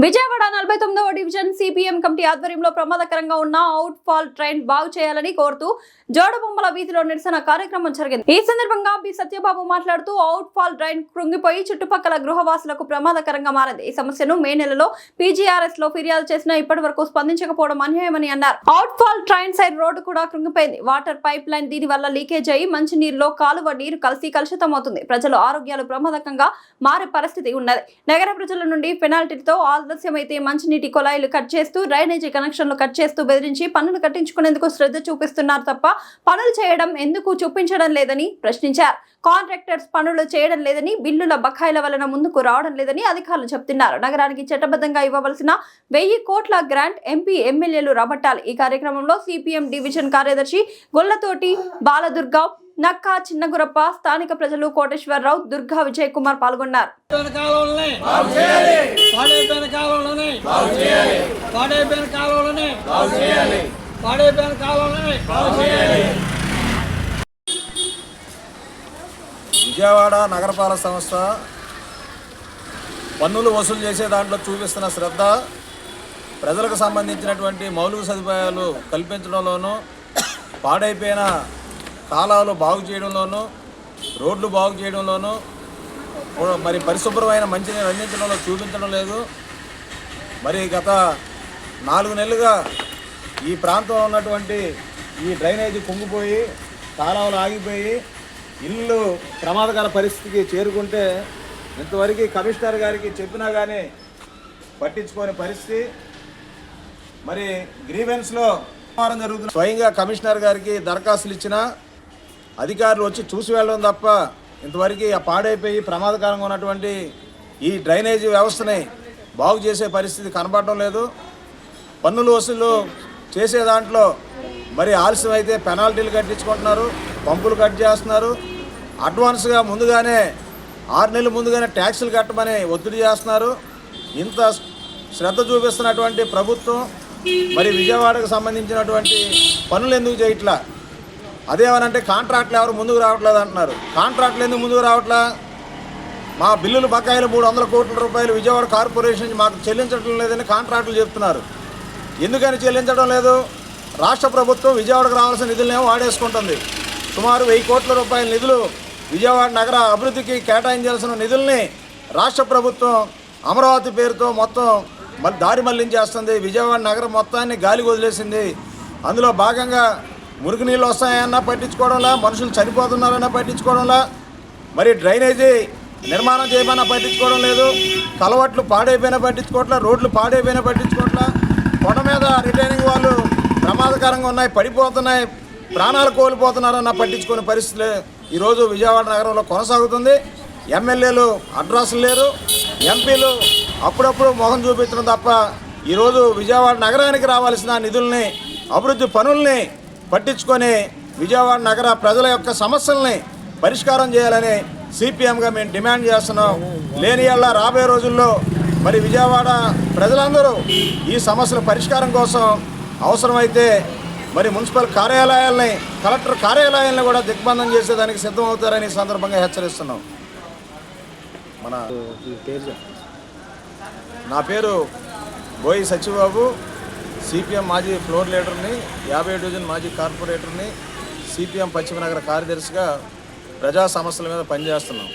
Vijayawada 49వ division CPM committee ఆధ్వర్యంలో ప్రమాదకరంగా ఉన్న అవుట్ ఫాల్ ట్రైన్ బాగు చేయాలని కోరుతూ జోడబొమ్మల వీధిలో నిరసన కార్యక్రమం జరిగింది। ఈ సందర్భంగా బి సత్యబాబు మాట్లాడుతూ అవుట్ ఫాల్ ట్రైన్ కృంగిపోయి చుట్టుపక్కల గృహవాసులకు ప్రమాదకరంగా మారింది। ఈ సమస్యను మే నెలలో పీజీఆర్ఎస్ లో ఫిర్యాదు చేసినా ఇప్పటివరకు స్పందించకపోవడం అన్యాయమని అన్నారు। Out fall train side road కూడా కృంగిపోయింది। వాటర్ పైప్ లైన్ దీని వల్ల లీకేజ్ అయ్యి మంచి నీరులో కాలువ నీరు కలిసి కలుషితమవుతుంది। ప్రజల ఆరోగ్యాలు ప్రమాదకంగా మారే పరిస్థితి ఉన్నది। నగర ప్రజల నుండి పెనాల్టీతో ఆలస్యమైతే మంచినీటి కొలాయిలు కట్ చేస్తూ డ్రైనేజీ కనెక్షన్లు కట్ చేస్తూ బెదిరించి పన్నులు కట్టించుకునేందుకు శ్రద్ధ చూపిస్తున్నారు తప్ప పనులు చేయడం ఎందుకు చూపించడం లేదని ప్రశ్నించారు। కాంట్రాక్టర్స్ పనులు చేయడం లేదని, బిల్లుల బకాయిల వలన ముందుకు రావడం లేదని అధికారులు చెప్తున్నారు। నగరానికి చట్టబద్ధంగా ఇవ్వవలసిన 1000 కోట్ల గ్రాంట్ ఎంపీ ఎమ్మెల్యేలు రాబట్టాలి। ఈ కార్యక్రమంలో సిపిఎం డివిజన్ కార్యదర్శి గొల్లతోటి బాలదుర్గ, నక్కా చిన్నగురప్ప, స్థానిక ప్రజలు కోటేశ్వరరావు, దుర్గా విజయ్ కుమార్ పాల్గొన్నారు। విజయవాడ నగరపాలక సంస్థ పన్నులు వసూలు చేసే దాంట్లో చూపిస్తున్న శ్రద్ధ ప్రజలకు సంబంధించినటువంటి మౌలిక సదుపాయాలు కల్పించడంలోనూ, పాడైపోయిన కాలాలు బాగు చేయడంలోనూ, రోడ్లు బాగు చేయడంలోనూ, మరి పరిశుభ్రమైన మంచినీరు అందించడంలో చూపించడం లేదు। మరి గత 4 నెలలుగా ఈ ప్రాంతంలో ఉన్నటువంటి ఈ డ్రైనేజీ కుంగిపోయి, కాలువలు ఆగిపోయి, ఇల్లు ప్రమాదకర పరిస్థితికి చేరుకుంటే ఇంతవరకు కమిషనర్ గారికి చెప్పినా కానీ పట్టించుకోని పరిస్థితి। మరి గ్రీవెన్స్లో జరుగుతుంది। స్వయంగా కమిషనర్ గారికి దరఖాస్తులు ఇచ్చినా అధికారులు వచ్చి చూసి వెళ్ళడం తప్ప ఇంతవరకు ఆ పాడైపోయి ప్రమాదకరంగా ఉన్నటువంటి ఈ డ్రైనేజీ వ్యవస్థని బాగు చేసే పరిస్థితి కనబడడం లేదు। పన్నులు వసూలు చేసే దాంట్లో మరి ఆలస్యం అయితే పెనాల్టీలు కట్టించుకుంటున్నారు, పంపులు కట్ చేస్తున్నారు, అడ్వాన్స్గా ముందుగానే 6 నెలల ముందుగానే ట్యాక్సులు కట్టమని ఒత్తిడి చేస్తున్నారు। ఇంత శ్రద్ధ చూపిస్తున్నటువంటి ప్రభుత్వం మరి విజయవాడకు సంబంధించినటువంటి పనులు ఎందుకు చేయట్లా? అదేమనంటే కాంట్రాక్టులు ఎవరు ముందుకు రావట్లేదు అంటున్నారు। కాంట్రాక్టులు ఎందుకు ముందుకు రావట్లా? మా బిల్లులు బకాయిలు 300 కోట్ల రూపాయలు విజయవాడ కార్పొరేషన్ మాకు చెల్లించడం లేదని కాంట్రాక్టులు చెప్తున్నారు। ఎందుకని చెల్లించడం లేదు? రాష్ట్ర ప్రభుత్వం విజయవాడకు రావాల్సిన నిధులనేమో వాడేసుకుంటుంది। సుమారు 1000 కోట్ల రూపాయల నిధులు విజయవాడ నగర అభివృద్ధికి కేటాయించాల్సిన నిధుల్ని రాష్ట్ర ప్రభుత్వం అమరావతి పేరుతో మొత్తం దారి మళ్లించేస్తుంది। విజయవాడ నగరం మొత్తాన్ని గాలికి వదిలేసింది। అందులో భాగంగా మురుగునీళ్ళు వస్తాయన్నా పట్టించుకోవడంలా, మనుషులు చనిపోతున్నారన్నా పట్టించుకోవడంలా, మరి డ్రైనేజీ నిర్మాణం చేయమన్నా పట్టించుకోవడం లేదు, కలవట్లు పాడైపోయినా పట్టించుకోవట్లా, రోడ్లు పాడైపోయినా పట్టించుకోవట్లా, కొండ మీద రిటైనింగ్ వాళ్ళు ప్రమాదకరంగా ఉన్నాయి, పడిపోతున్నాయి, ప్రాణాలు కోల్పోతున్నారన్న పట్టించుకునే పరిస్థితులు ఈరోజు విజయవాడ నగరంలో కొనసాగుతుంది। ఎమ్మెల్యేలు అడ్రస్లు లేరు, ఎంపీలు అప్పుడప్పుడు మొహం చూపించడం తప్ప ఈరోజు విజయవాడ నగరానికి రావాల్సిన నిధుల్ని, అభివృద్ధి పనుల్ని పట్టించుకొని విజయవాడ నగర ప్రజల యొక్క సమస్యల్ని పరిష్కారం చేయాలని సిపిఎంగా మేము డిమాండ్ చేస్తున్నాం। లేని యెడల రాబోయే రోజుల్లో మరి విజయవాడ ప్రజలందరూ ఈ సమస్యల పరిష్కారం కోసం అవసరమైతే మరి మున్సిపల్ కార్యాలయాల్ని, కలెక్టర్ కార్యాలయాలను కూడా దిగ్బంధం చేసేదానికి సిద్ధమవుతారని సందర్భంగా హెచ్చరిస్తున్నాం। నా పేరు బోయి సత్యబాబు, సిపిఎం మాజీ ఫ్లోర్ లీడర్ని, 50 డివిజన్ మాజీ కార్పొరేటర్ని, సిపిఎం పశ్చిమ నగర కార్యదర్శిగా ప్రజా సమస్యల మీద పనిచేస్తున్నాం।